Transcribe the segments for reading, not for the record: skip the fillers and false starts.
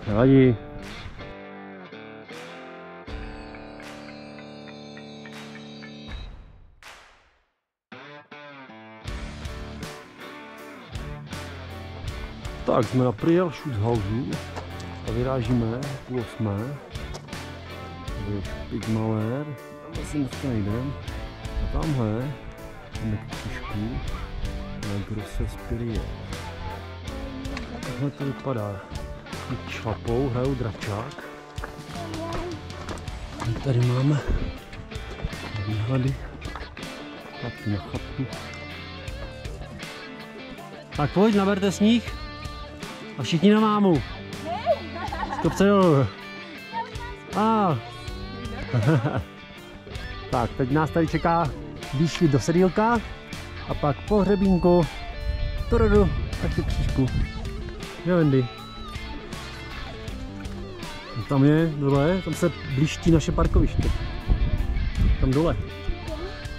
Nevadí. Tak jsme na Priel Schutzhausu a vyrážíme 7:30. Tady je Špigmaler, tam asi dneska nejdem. A tamhle máme křížku na Grosse Spirie. Takhle to vypadá. Šlapou, hrajou dračák. A tady máme výhledy na chatu. Tak pojď, naberte sníh a všichni na mámu. Z kopce dolů. Tak, teď nás tady čeká výšvih do sedílka a pak po hřebínku turudu a tu křížku. Jo, Wendy. Tam je dole, tam se blíští naše parkoviště. Tam dole.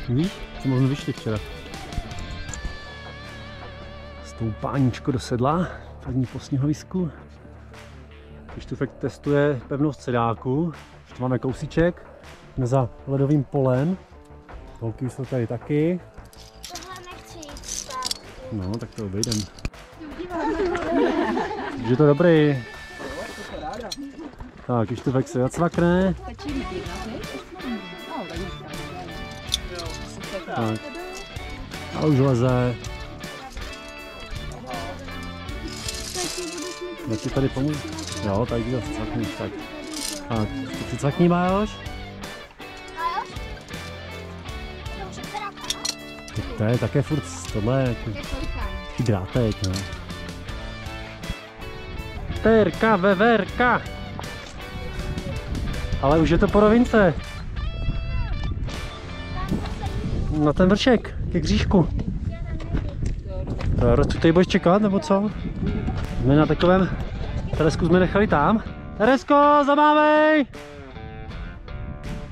Víš, co jsme vyšli včera. Stoupáníčko do sedla, první po sněhovisku. Krištofek testuje pevnost sedáku. Ještě máme kousíček. Jsme za ledovým polem. Holky jsou tady taky. Tohle nechci jít zpátky. No, tak to obejdem. Je to dobrý. Tak, Krištofek se zacvakne. Tak. A už leze. Já ti tady pomůžu. Jo, tady ti to cvakneš, tak. Tak, ty cvakni, Májoš. To je také furt tohle jako drátek, no. Terka, veverka. Ale už je to po rovince. Na ten vršek, ke křížku. Tu tady budeš čekat, nebo co? Jsme na takovém... Teresku jsme nechali tam. Teresko, zamávej!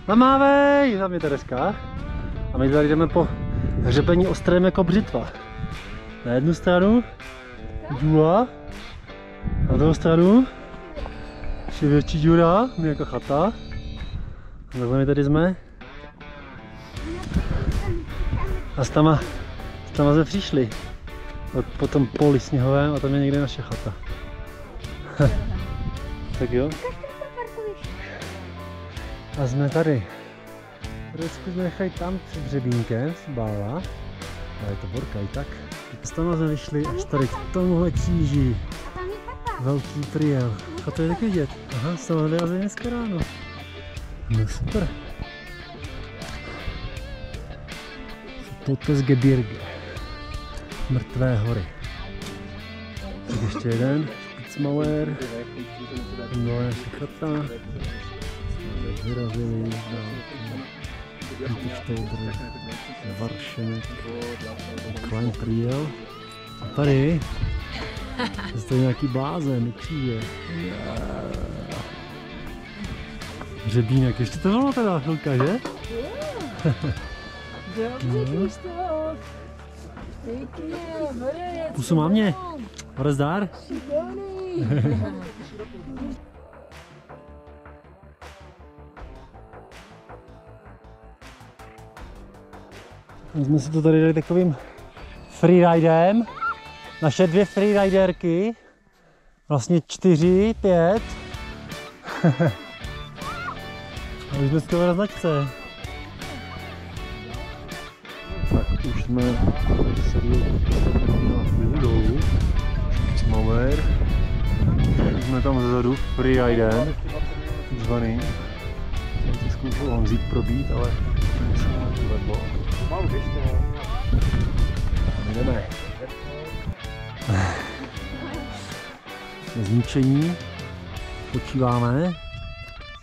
Zamávej! Tam je Tereska. A my tady jdeme po hřebení ostrém jako břitva. Na jednu stranu důla, na druhou stranu ještě větší díra, my jako chata. A takhle my tady jsme. A s tama jsme přišli. Po tom poli sněhovém a tam je někde naše chata. Tak jo. A jsme tady. Teresku jsme nechali tam před hřebínkem, se bála. Ale je to borka i tak. S tam jsme vyšli až tady k tomuhle kříži. Velký Priel. A to je taky vidět. Aha, s tam vyrazili dneska ráno. No super. Totesgebirge. Mrtvé hory. Tak ještě jeden. Spitzmauer. No je chata. Vyrazili. Unterstolder. Varšenek. Klein Priel. A tady to je nějaký blázen, kříže. Hřebínek, ještě to bylo teda chvilka, že? Pusu mámě. Zdar. My jsme si to tady dali takovým freeridem. Naše dvě freeriderky. Vlastně 4, 5. A už jsme skoro na značce. Tak už jsme sedli na chvíli dolů. Spitzmauer. Už jsme tam zezadu freeridem. Takzvaný. Jsem si zkoušel Honzík probít, ale to se nám povedlo. A my jdeme. Zničení. Počíváme.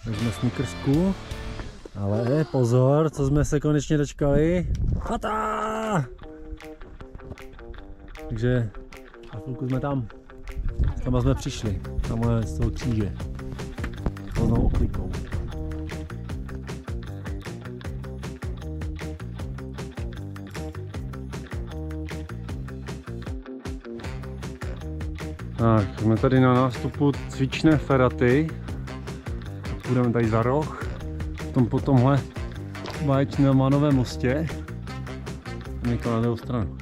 Vezme snickersku. Ale pozor, co jsme se konečně dočkali. Chata! Takže na chvilku jsme tam. Tam jsme přišli. Tamhle z toho kříže. Plnou oklikou. Tak, jsme tady na nástupu cvičné feraty. Půjdeme tady za roh. Po tomhle báječném Manovém mostě. Někdo na druhou stranu.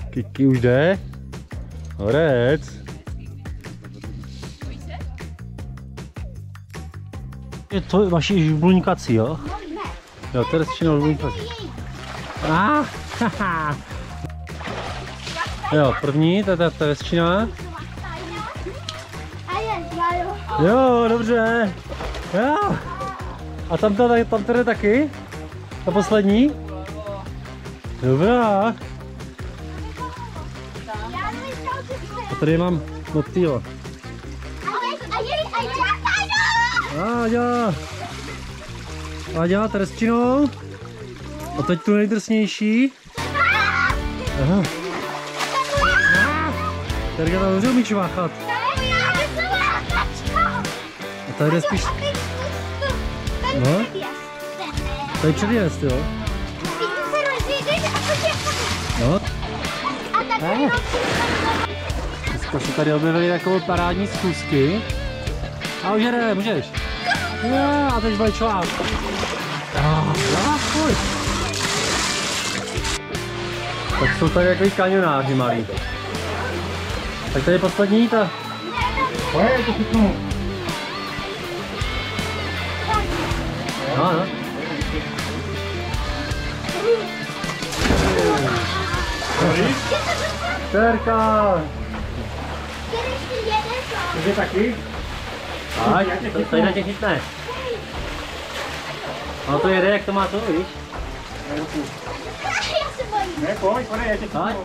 Kiki už jde. Horec. Je to vaši žblunikací, jo? Jo, to je řečeno žblunikací. Jo, první, to je většina. Jo, dobře. Jo. A tam to je taky? Ta poslední? Dobrá. A tady mám motýla. Áďa, trestčinou. A teď tu nejdrsnější. Aha. Terka tam dobře umíš váchat. A tady jde spíš... No. Tady předjezd, jo. No. Dneska se tady objevily takové parádní zkusky. A už jde, můžeš. Jo, a teď vlečovák. Tak jsou tady takový kanionáři malí. Tak tady je poslední ta... Ojej, to chytnu. No, no. Terka! Ty taky? Ať, tady na tě chytne. No to jede, jak to má to, víš? Já se bojím. Ne, pojď, já tě chytnu. Ať.